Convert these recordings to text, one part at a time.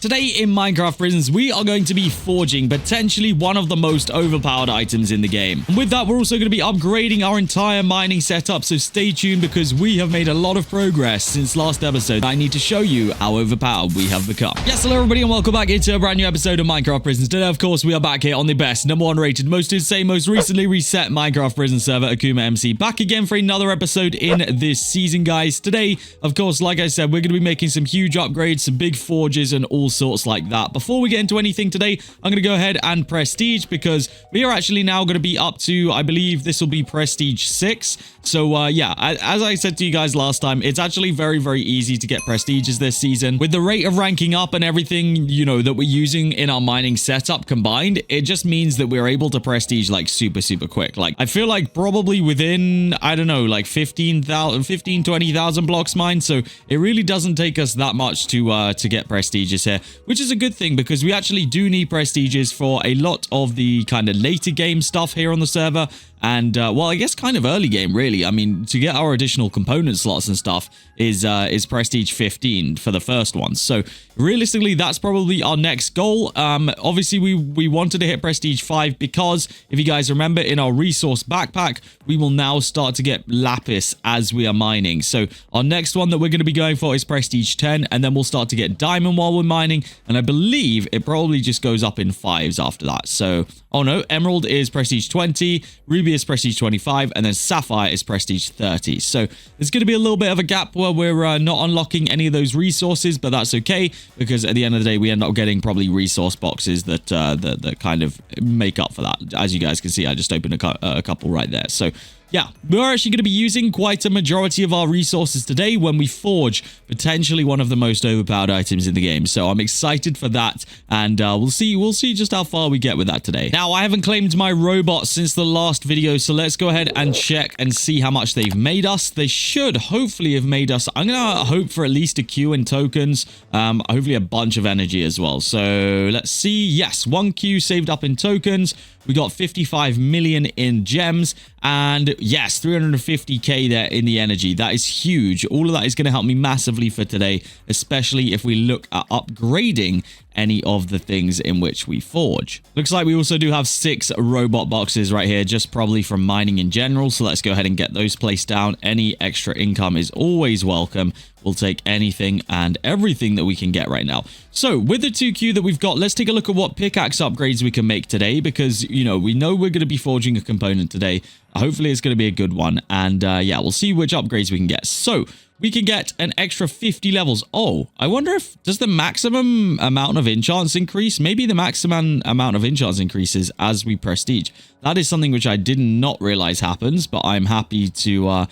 Today in Minecraft Prisons, we are going to be forging potentially one of the most overpowered items in the game. And with that, we're also going to be upgrading our entire mining setup, so stay tuned because we have made a lot of progress since last episode. I need to show you how overpowered we have become. Yes, hello everybody and welcome back into a brand new episode of Minecraft Prisons. Today, of course, we are back here on the best, #1 rated, most insane, most recently reset Minecraft Prison server, AkumaMC. Back again for another episode in this season, guys. Today, of course, like I said, we're going to be making some huge upgrades, some big forges and all sorts like that. Before we get into anything today, I'm going to go ahead and prestige because we are actually now going to be up to, I believe this will be prestige 6. So yeah, as I said to you guys last time, it's actually very, very easy to get prestiges this season. With the rate of ranking up and everything, you know, that we're using in our mining setup combined, it just means that we're able to prestige like super quick. Like I feel like probably within, I don't know, like 20,000 blocks mined. So it really doesn't take us that much to get prestiges here, which is a good thing because we actually do need prestiges for a lot of the kind of later game stuff here on the server. And, well, I guess kind of early game, really. I mean, to get our additional component slots and stuff is prestige 15 for the first one. So, realistically, that's probably our next goal. Obviously, we wanted to hit prestige 5 because, if you guys remember, in our resource backpack, we will now start to get lapis as we are mining. So, our next one that we're going to be going for is prestige 10, and then we'll start to get diamond while we're mining. And I believe it probably just goes up in 5s after that. So, oh no, emerald is prestige 20, ruby is prestige 25, and then sapphire is prestige 30. So there's going to be a little bit of a gap where we're not unlocking any of those resources, but that's okay because at the end of the day we end up getting probably resource boxes that that kind of make up for that. As you guys can see, I just opened a couple right there. So yeah, we're actually going to be using quite a majority of our resources today when we forge potentially one of the most overpowered items in the game. So I'm excited for that, and we'll see just how far we get with that today. Now, I haven't claimed my robots since the last video, so let's go ahead and check and see how much they've made us. They should hopefully have made us, I'm going to hope for at least a Q in tokens, hopefully a bunch of energy as well. So let's see. Yes, 1 Q saved up in tokens. We got 55 million in gems, and yes, 350k there in the energy. That is huge. All of that is going to help me massively for today, especially if we look at upgrading any of the things in which we forge. Looks like we also do have 6 robot boxes right here, just probably from mining in general. So let's go ahead and get those placed down. Any extra income is always welcome. We'll take anything and everything that we can get right now. So with the 2Q that we've got, let's take a look at what pickaxe upgrades we can make today because, you know we're going to be forging a component today. Hopefully it's going to be a good one. And yeah, we'll see which upgrades we can get. So we can get an extra 50 levels. Oh, I wonder if, does the maximum amount of enchants increase? Maybe the maximum amount of enchants increases as we prestige. That is something which I did not realize happens, but I'm happy to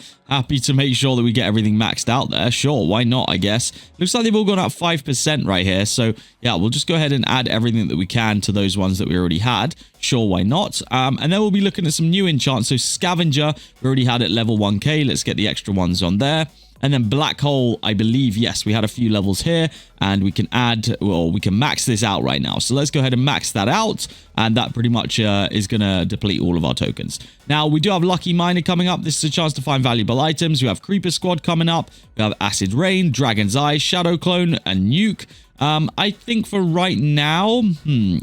make sure that we get everything maxed out there. Sure, why not, I guess. Looks like they've all gone up 5% right here. So yeah, we'll just go ahead and add everything that we can to those ones that we already had. Sure, why not? And then we'll be looking at some new enchants. So scavenger, we already had at level 1k. Let's get the extra ones on there. And then black hole, I believe, yes, we had a few levels here and we can add, well, we can max this out right now. So let's go ahead and max that out. And that pretty much is going to deplete all of our tokens. Now, we do have Lucky Miner coming up. This is a chance to find valuable items. We have Creeper Squad coming up. We have Acid Rain, Dragon's Eye, Shadow Clone, and Nuke. I think for right now,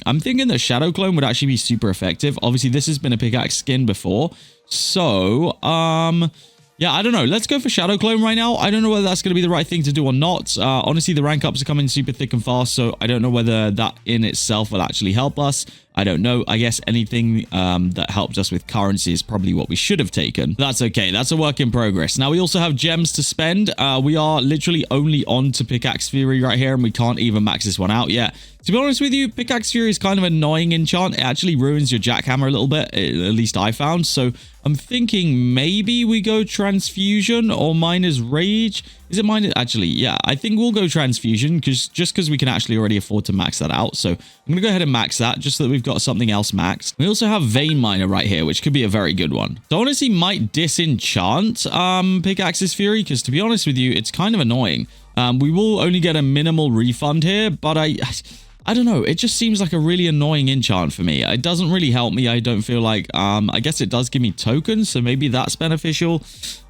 I'm thinking that Shadow Clone would actually be super effective. Obviously, this has been a pickaxe skin before. So, yeah, I don't know. Let's go for Shadow Clone right now. I don't know whether that's going to be the right thing to do or not. Honestly, the rank ups are coming super thick and fast, so I don't know whether that in itself will actually help us. I don't know. I guess anything that helps us with currency is probably what we should have taken. That's okay. That's a work in progress. Now, we also have gems to spend. We are literally only on to Pickaxe Fury right here, and we can't even max this one out yet. To be honest with you, Pickaxe Fury is kind of an annoying enchant. It actually ruins your jackhammer a little bit, at least I found. So I'm thinking maybe we go Transfusion or Miner's Rage. Is it Miner's? Actually, yeah, I think we'll go Transfusion just because we can actually already afford to max that out. So I'm going to go ahead and max that just so that we've got something else maxed. We also have Vein Miner right here, which could be a very good one. So honestly, might disenchant Pickaxe's Fury because to be honest with you, it's kind of annoying. We will only get a minimal refund here, but I don't know. It just seems like a really annoying enchant for me. It doesn't really help me. I don't feel like, I guess it does give me tokens, so maybe that's beneficial.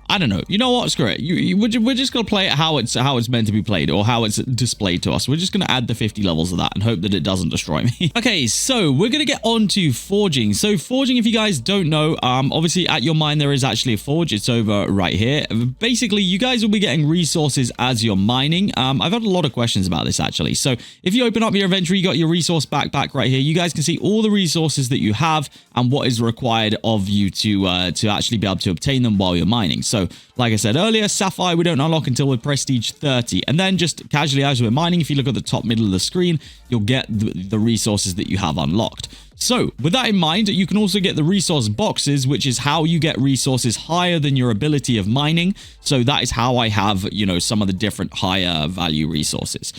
I don't know. You know what? Screw it. We're just going to play it how it's meant to be played, or how it's displayed to us. We're just going to add the 50 levels of that and hope that it doesn't destroy me. Okay, so we're going to get on to forging. So forging, if you guys don't know, obviously at your mine, there is actually a forge. It's over right here. Basically, you guys will be getting resources as you're mining. I've had a lot of questions about this, actually. So if you open up your inventory, you got your resource backpack right here. You guys can see all the resources that you have and what is required of you to actually be able to obtain them while you're mining. So like I said earlier, sapphire we don't unlock until we're prestige 30. And then just casually as we're mining, if you look at the top middle of the screen, you'll get the resources that you have unlocked. So with that in mind, you can also get the resource boxes, which is how you get resources higher than your ability of mining. So that is how I have, you know, some of the different higher value resources.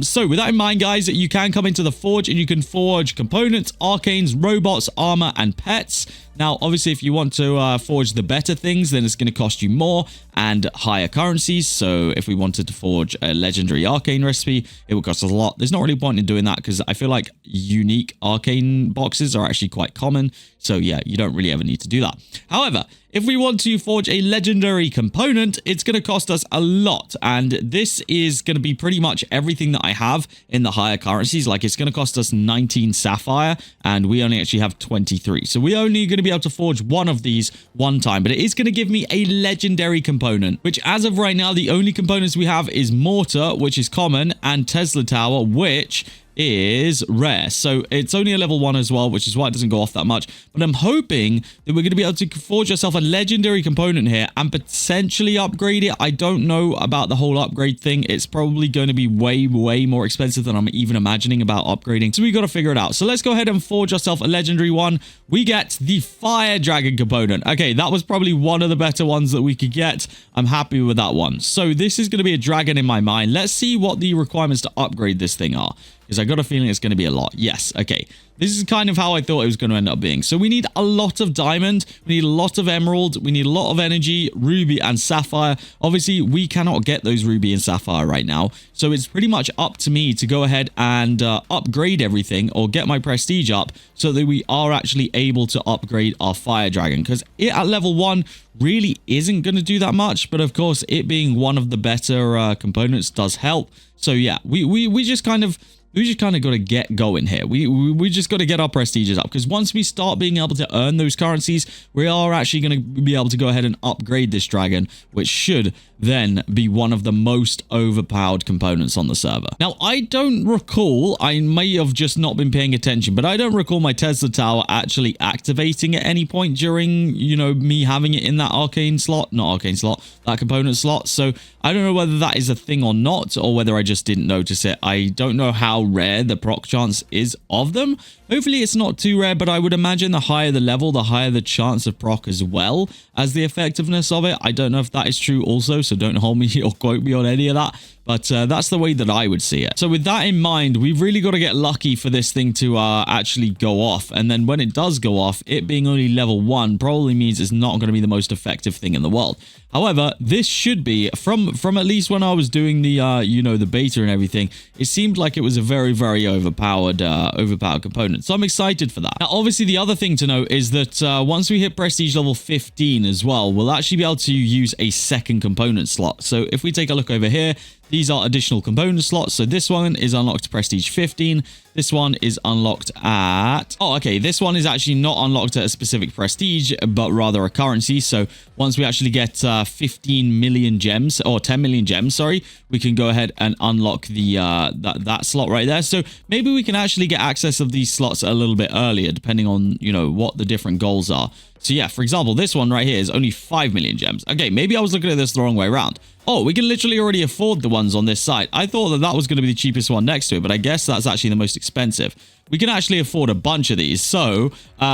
So with that in mind, guys, you can come into the forge and you can forge components, arcanes, robots, armor, and pets. Now, obviously, if you want to forge the better things, then it's going to cost you more and higher currencies. So if we wanted to forge a legendary arcane recipe, it would cost us a lot. There's not really a point in doing that because I feel like unique arcane boxes are actually quite common. So yeah, you don't really ever need to do that. However, if we want to forge a legendary component, it's going to cost us a lot. And this is going to be pretty much everything that I have in the higher currencies. Like it's going to cost us 19 sapphire and we only actually have 23. So we're only going to be able to forge one of these one time, but it is going to give me a legendary component, which as of right now, the only components we have is mortar, which is common, and Tesla tower, which is rare. So it's only a level 1 as well, which is why it doesn't go off that much. But I'm hoping that we're going to be able to forge ourselves a legendary component here and potentially upgrade it. I don't know about the whole upgrade thing. It's probably going to be way more expensive than I'm even imagining about upgrading. So we got to figure it out. So let's go ahead and forge ourselves a legendary one. We get the fire dragon component. Okay, that was probably one of the better ones that we could get. I'm happy with that one. So this is going to be a dragon in my mind. Let's see what the requirements to upgrade this thing are, because I got a feeling it's going to be a lot. Yes, okay. This is kind of how I thought it was going to end up being. So we need a lot of diamond, we need a lot of emerald, we need a lot of energy, ruby, and sapphire. Obviously, we cannot get those ruby and sapphire right now. So it's pretty much up to me to go ahead and upgrade everything or get my prestige up so that we are actually able to upgrade our fire dragon. Because it at level 1 really isn't going to do that much. But of course, it being one of the better components does help. So yeah, we just kind of got to get going here. We just got to get our prestiges up, because once we start being able to earn those currencies, we are actually going to be able to go ahead and upgrade this dragon, which should then be one of the most overpowered components on the server. Now, I don't recall, I may have just not been paying attention, but I don't recall my Tesla tower actually activating at any point during, you know, me having it in that that component slot. So I don't know whether that is a thing or not, or whether I just didn't notice it. I don't know how rare the proc chance is of them. Hopefully it's not too rare, but I would imagine the higher the level, the higher the chance of proc as well as the effectiveness of it. I don't know if that is true also, so don't hold me or quote me on any of that. But that's the way that I would see it. So with that in mind, we've really got to get lucky for this thing to actually go off. And then when it does go off, it being only level 1 probably means it's not going to be the most effective thing in the world. However, this should be, from at least when I was doing the, you know, the beta and everything, it seemed like it was a very overpowered component. So I'm excited for that. Now, obviously, the other thing to note is that once we hit prestige level 15 as well, we'll actually be able to use a second component slot. So if we take a look over here, these are additional component slots. So this one is unlocked to prestige 15. This one is unlocked at... Oh, okay. This one is actually not unlocked at a specific prestige, but rather a currency. So once we actually get 15 million gems, or 10 million gems, sorry, we can go ahead and unlock the that slot right there. So maybe we can actually get access of these slots a little bit earlier, depending on, you know, what the different goals are. So yeah, for example, this one right here is only 5 million gems. Okay, maybe I was looking at this the wrong way around. Oh, we can literally already afford the ones on this site. I thought that that was going to be the cheapest one next to it, but I guess that's actually the most expensive. We can actually afford a bunch of these. So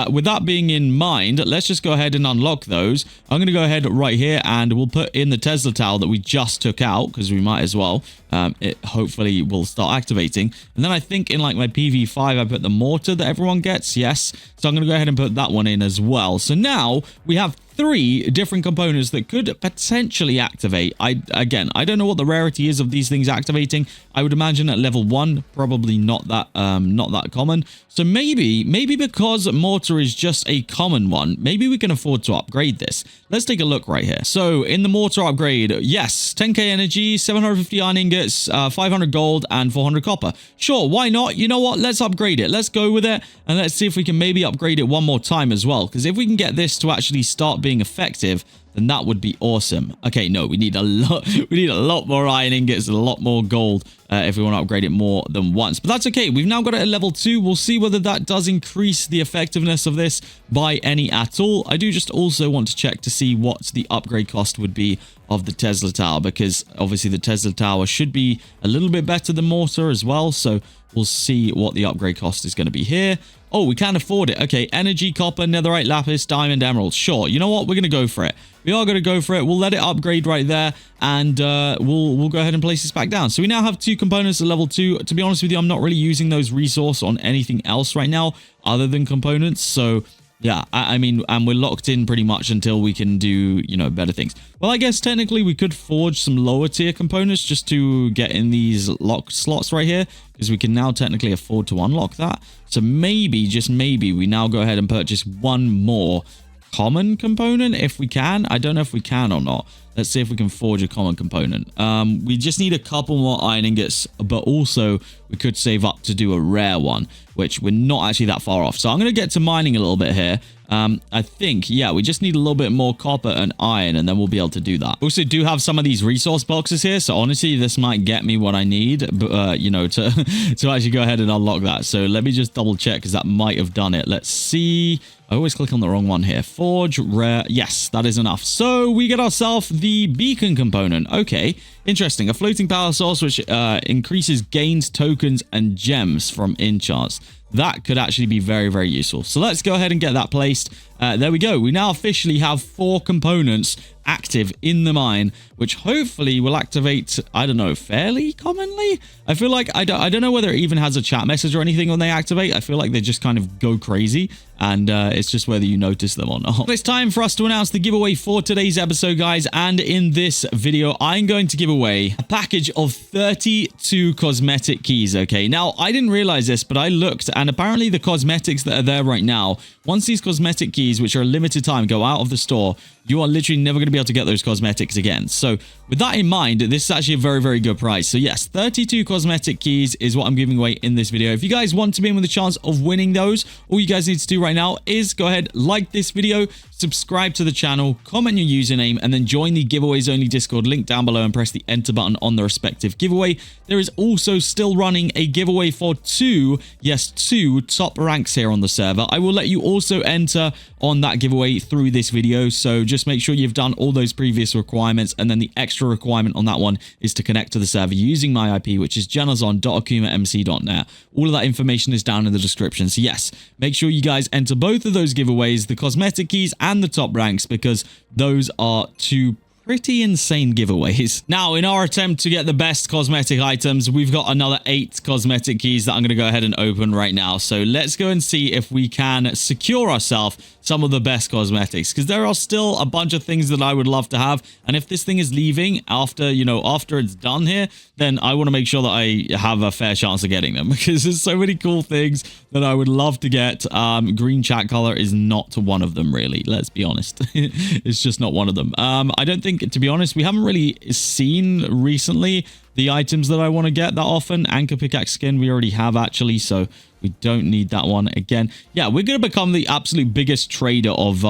with that being in mind, let's just go ahead and unlock those. I'm going to go ahead right here and we'll put in the Tesla towel that we just took out, because we might as well. It hopefully will start activating. And then I think in like my PV5, I put the mortar that everyone gets. Yes. So I'm going to go ahead and put that one in as well. So now we have 3 different components that could potentially activate. Again, I don't know what the rarity is of these things activating. I would imagine at level 1, probably not that common. common. So maybe because mortar is just a common one, maybe we can afford to upgrade this. Let's take a look right here. So in the mortar upgrade, yes, 10k energy, 750 iron ingots, 500 gold, and 400 copper. Sure, why not? You know what? Let's upgrade it. Let's go with it, and let's see if we can maybe upgrade it one more time as well. Because if we can get this to actually start being effective, then that would be awesome. Okay, no, we need a lot. We need a lot more iron ingots and a lot more gold if we want to upgrade it more than once. But that's okay. We've now got it at level 2. We'll see whether that does increase the effectiveness of this by any at all. I do just also want to check to see what the upgrade cost would be of the Tesla Tower, because obviously the Tesla Tower should be a little bit better than mortar as well. So we'll see what the upgrade cost is going to be here. Oh, we can afford it. Okay, energy, copper, netherite, lapis, diamond, emerald. Sure, you know what? We're going to go for it. We are going to go for it. We'll let it upgrade right there, and we'll go ahead and place this back down. So we now have 2 components at level 2. To be honest with you, I'm not really using those resources on anything else right now other than components. So yeah, I mean, and we're locked in pretty much until we can do, you know, better things. Well, I guess technically we could forge some lower tier components just to get in these lock slots right here, because we can now technically afford to unlock that. So maybe, just maybe, we now go ahead and purchase one more common component if we can. I don't know if we can or not. Let's see if we can forge a common component. We just need a couple more iron ingots, but also we could save up to do a rare one, which we're not actually that far off. So I'm going to get to mining a little bit here. I think, yeah, we just need a little bit more copper and iron, and then we'll be able to do that. Also do have some of these resource boxes here. So honestly, this might get me what I need, but, you know, to actually go ahead and unlock that. So let me just double check, because that might have done it. Let's see. I always click on the wrong one here. Forge, rare. Yes, that is enough. So we get ourselves the beacon component. Okay, interesting. A floating power source, which increases gains, tokens, and gems from enchants. That could actually be very, very useful. So let's go ahead and get that placed. There we go. We now officially have 4 components active in the mine, which hopefully will activate, I don't know, fairly commonly. I feel like, I don't know whether it even has a chat message or anything when they activate. I feel like they just kind of go crazy, and it's just whether you notice them or not. But it's time for us to announce the giveaway for today's episode, guys. And in this video, I'm going to give away a package of 32 cosmetic keys, okay? Now, I didn't realize this, but I looked, and apparently the cosmetics that are there right now, once these cosmetic keys, which are a limited time, go out of the store, you are literally never going to be able to get those cosmetics again. So with that in mind, this is actually a very, very good price. So yes, 32 cosmetic keys is what I'm giving away in this video. If you guys want to be in with a chance of winning those, all you guys need to do right now is go ahead, like this video, subscribe to the channel, comment your username, and then join the giveaways only Discord link down below and press the enter button on the respective giveaway. There is also still running a giveaway for 2 top ranks here on the server. I will let you also enter on that giveaway through this video, so just make sure you've done all those previous requirements, and then the extra requirement on that one is to connect to the server using my IP, which is generzon.akumamc.net. All of that information is down in the description. So yes, make sure you guys enter both of those giveaways, the cosmetic keys and the top ranks, because those are 2 pretty insane giveaways. Now, in our attempt to get the best cosmetic items, we've got another 8 cosmetic keys that I'm going to go ahead and open right now. So let's go and see if we can secure ourselves some of the best cosmetics, because there are still a bunch of things that I would love to have. And if this thing is leaving after, you know, after it's done here, then I want to make sure that I have a fair chance of getting them, because there's so many cool things that I would love to get. Green chat color is not one of them, really. Let's be honest. It's just not one of them. I don't think, to be honest, we haven't really seen recently the items that I want to get that often. Anchor pickaxe skin we already have, actually, so we don't need that one again. Yeah, we're going to become the absolute biggest trader of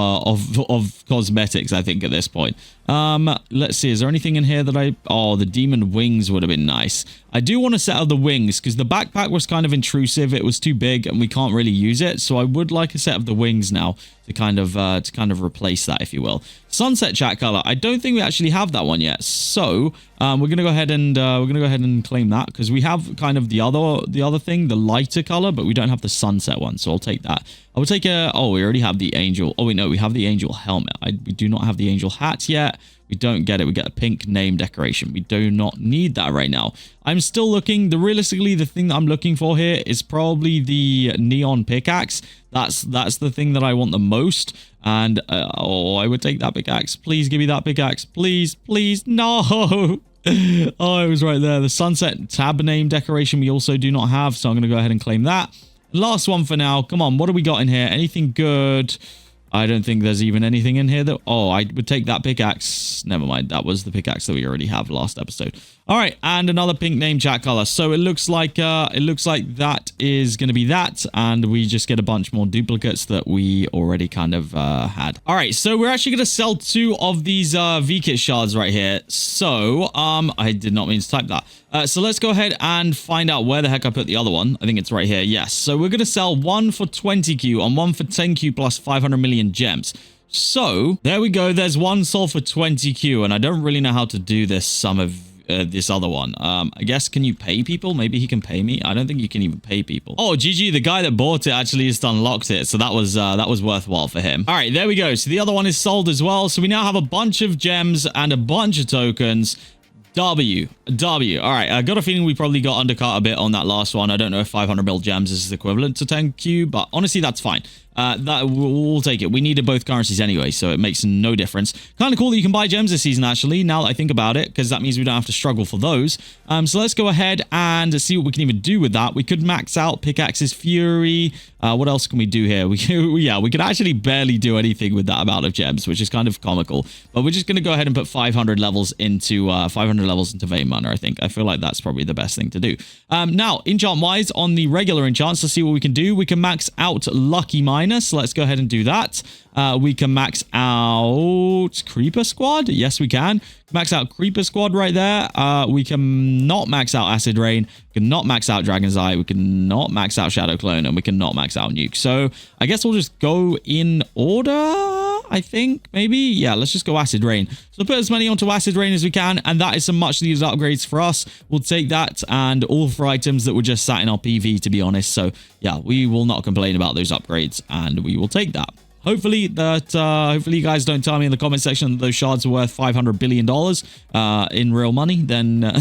cosmetics, I think, at this point. Let's see, is there anything in here that oh, the demon wings would have been nice. I do want to set up the wings, because the backpack was kind of intrusive. It was too big and we can't really use it, so I would like a set of the wings now to kind of replace that, if you will. Sunset chat color, I don't think we actually have that one yet, so we're gonna go ahead and claim that, because we have kind of the other thing, the lighter color, but we don't have the sunset one, so I'll take that. I will take oh, we already have the angel. Oh wait, no, we have the angel helmet. We do not have the angel hat yet. We don't get it. We get a pink name decoration. We do not need that right now. I'm still looking. Realistically, the thing that I'm looking for here is probably the neon pickaxe. That's the thing that I want the most. And oh, I would take that pickaxe. Please give me that pickaxe. Please, please. No. Oh, it was right there. The sunset tab name decoration we also do not have, so I'm going to go ahead and claim that. Last one for now. Come on, what do we got in here? Anything good? I don't think there's even anything in here that... Oh, I would take that pickaxe. Never mind. That was the pickaxe that we already have last episode. All right, and another pink name chat color. So it looks like that is going to be that, and we just get a bunch more duplicates that we already kind of had. All right, so we're actually going to sell 2 of these V-Kit shards right here. So I did not mean to type that. So let's go ahead and find out where the heck I put the other one. I think it's right here. Yes. So we're going to sell 1 for 20Q and 1 for 10Q plus 500 million gems. So there we go. There's 1 sold for 20Q, and I don't really know how to do this this other one. I guess, can you pay people? Maybe he can pay me. I don't think you can even pay people. Oh, GG, the guy that bought it actually just unlocked it. So that was worthwhile for him. All right, there we go. So the other one is sold as well. So we now have a bunch of gems and a bunch of tokens. W. All right, I got a feeling we probably got undercut a bit on that last one. I don't know if 500 mil gems is equivalent to 10Q, but honestly, that's fine. We'll take it. We needed both currencies anyway, so it makes no difference. Kind of cool that you can buy gems this season, actually, now that I think about it, because that means we don't have to struggle for those. So let's go ahead and see what we can even do with that. We could max out Pickaxe's Fury. What else can we do here? We could actually barely do anything with that amount of gems, which is kind of comical. But we're just going to go ahead and put 500 levels into Vein Miner, I think. I feel like that's probably the best thing to do. Now, enchant-wise, on the regular enchants, let's see what we can do. We can max out Lucky Miner. So let's go ahead and do that. We can max out Creeper Squad. Yes, we can. Max out Creeper Squad right there. We can not max out Acid Rain. We can not max out Dragon's Eye. We can not max out Shadow Clone. And we can not max out Nuke. So I guess we'll just go in order, I think, maybe. Yeah, let's just go Acid Rain. So put as many onto Acid Rain as we can. And that is some much needed upgrades for us. We'll take that and all for items that were just sat in our PV, to be honest. So yeah, we will not complain about those upgrades and we will take that. Hopefully you guys don't tell me in the comment section that those shards are worth $500 billion in real money, then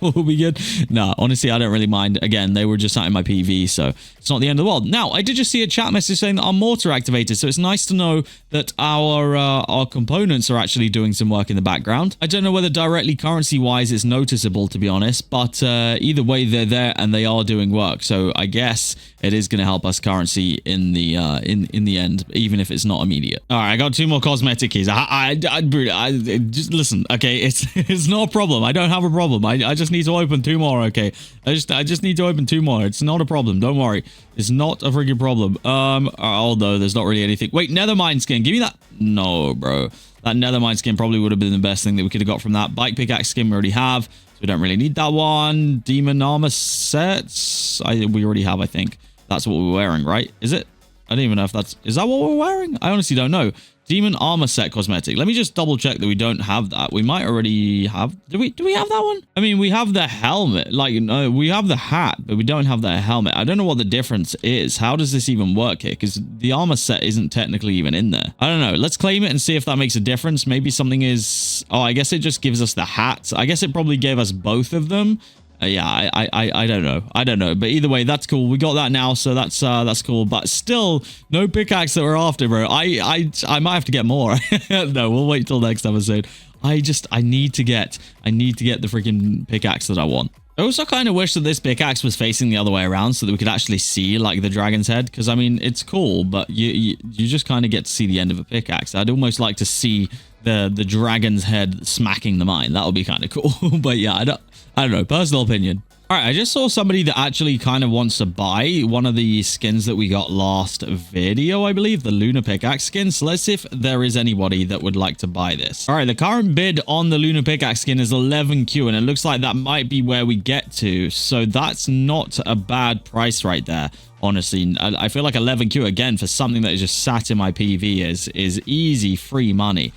we'll be good. No, honestly, I don't really mind. Again, they were just sat in my PV, so it's not the end of the world. Now, I did just see a chat message saying that our mortar activated, so it's nice to know that our components are actually doing some work in the background. I don't know whether directly currency-wise it's noticeable, to be honest, but either way, they're there and they are doing work. So I guess it is going to help us currency in the end, even if it's not immediate. All right, I got 2 more cosmetic keys. I just listen, okay, it's not a problem. I don't have a problem. I just need to open 2 more, okay? I just need to open 2 more. It's not a problem. Don't worry. It's not a freaking problem. Although there's not really anything. Wait, Nethermine skin. Give me that. No, bro. That Nethermine skin probably would have been the best thing that we could have got from that. Bike pickaxe skin we already have, so we don't really need that one. Demon armor sets. We already have, I think. That's what we're wearing, right? Is it? I don't even know if that's... Is that what we're wearing? I honestly don't know. Demon armor set cosmetic. Let me just double check that we don't have that. We might already have... Do we have that one? I mean, we have the helmet. Like, no, we have the hat, but we don't have the helmet. I don't know what the difference is. How does this even work here? Because the armor set isn't technically even in there. I don't know. Let's claim it and see if that makes a difference. Maybe something is... Oh, I guess it just gives us the hat. I guess it probably gave us both of them. Yeah, I don't know. I don't know. But either way, that's cool. We got that now, so that's cool. But still, no pickaxe that we're after, bro. I might have to get more. No, we'll wait till next episode. I need to get the freaking pickaxe that I want. I also kind of wish that this pickaxe was facing the other way around so that we could actually see like the dragon's head. Because I mean, it's cool, but you just kind of get to see the end of a pickaxe. I'd almost like to see the dragon's head smacking the mine. That would be kind of cool. But yeah, I don't know. Personal opinion. All right, I just saw somebody that actually kind of wants to buy one of the skins that we got last video, I believe, the Lunar Pickaxe skin. So let's see if there is anybody that would like to buy this. All right, the current bid on the Lunar Pickaxe skin is 11Q, and it looks like that might be where we get to. So that's not a bad price right there. Honestly, I feel like 11Q again for something that is just sat in my PV is easy free money.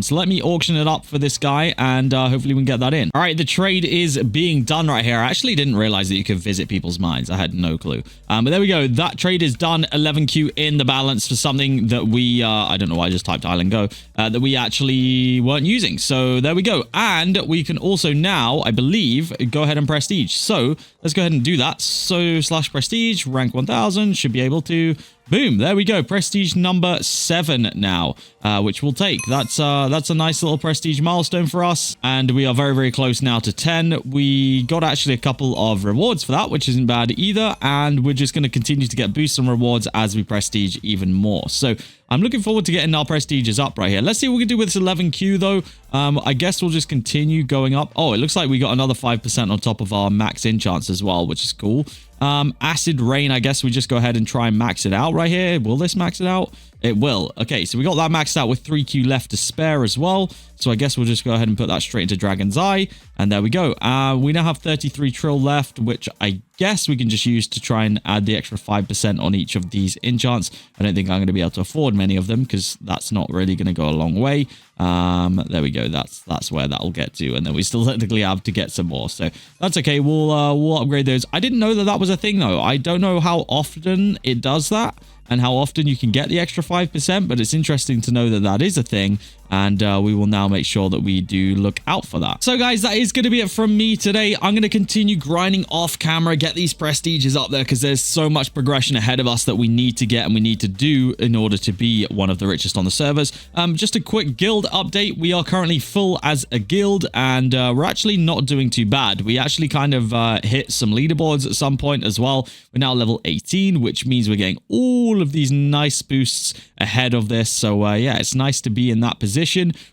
So let me auction it up for this guy and hopefully we can get that in. All right, the trade is being done right here. I actually didn't realize that you could visit people's mines. I had no clue. But there we go. That trade is done. 11Q in the balance for something that we, I don't know why I just typed Island Go, that we actually weren't using. So there we go. And we can also now, I believe, go ahead and prestige. So let's go ahead and do that. So /prestige, rank 1000, should be able to Boom, there we go. Prestige number 7 now, which we'll take. That's a nice little prestige milestone for us. And we are very, very close now to 10. We got actually a couple of rewards for that, which isn't bad either. And we're just going to continue to get boosts and rewards as we prestige even more. So I'm looking forward to getting our prestiges up right here. Let's see what we can do with this 11Q though. I guess we'll just continue going up. Oh, it looks like we got another 5% on top of our max enchants as well, which is cool. Acid Rain, I guess we just go ahead and try and max it out right here. Will this max it out? It will. Okay, so we got that maxed out with 3Q left to spare as well. So I guess we'll just go ahead and put that straight into Dragon's Eye. And there we go. We now have 33 trill left, which I guess we can just use to try and add the extra 5% on each of these enchants. I don't think I'm going to be able to afford many of them because that's not really going to go a long way. There we go. That's where that'll get to. And then we still technically have to get some more. So that's okay. We'll upgrade those. I didn't know that that was a thing though. I don't know how often it does that and how often you can get the extra 5%, but it's interesting to know that that is a thing. And we will now make sure that we do look out for that. So guys, that is going to be it from me today. I'm going to continue grinding off camera, get these prestiges up there because there's so much progression ahead of us that we need to get and we need to do in order to be one of the richest on the servers. Just a quick guild update. We are currently full as a guild and we're actually not doing too bad. We actually kind of hit some leaderboards at some point as well. We're now level 18, which means we're getting all of these nice boosts ahead of this. So yeah, it's nice to be in that position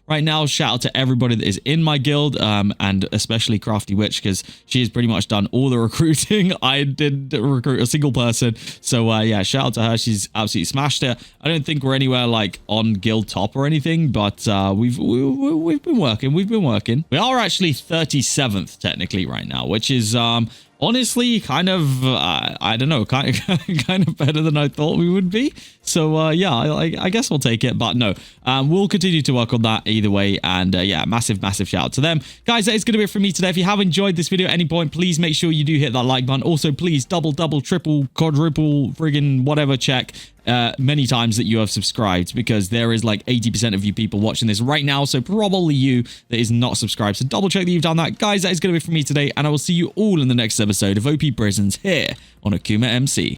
right now. Shout out to everybody that is in my guild and especially Crafty Witch because she has pretty much done all the recruiting. I didn't recruit a single person. So yeah, shout out to her. She's absolutely smashed it. I don't think we're anywhere like on guild top or anything, but we've been working. We've been working. We are actually 37th technically right now, which is honestly kind of I don't know, kind of better than I thought we would be. So yeah, I guess we'll take it, but no, we'll continue to work on that either way. And yeah, massive shout out to them. Guys, that is going to be it from me today. If you have enjoyed this video at any point, please make sure you do hit that like button. Also, please double, triple, quadruple, friggin' whatever check many times that you have subscribed because there is like 80% of you people watching this right now. So probably you that is not subscribed. So double check that you've done that. Guys, that is going to be it from me today. And I will see you all in the next episode of OP Prisons here on AkumaMC.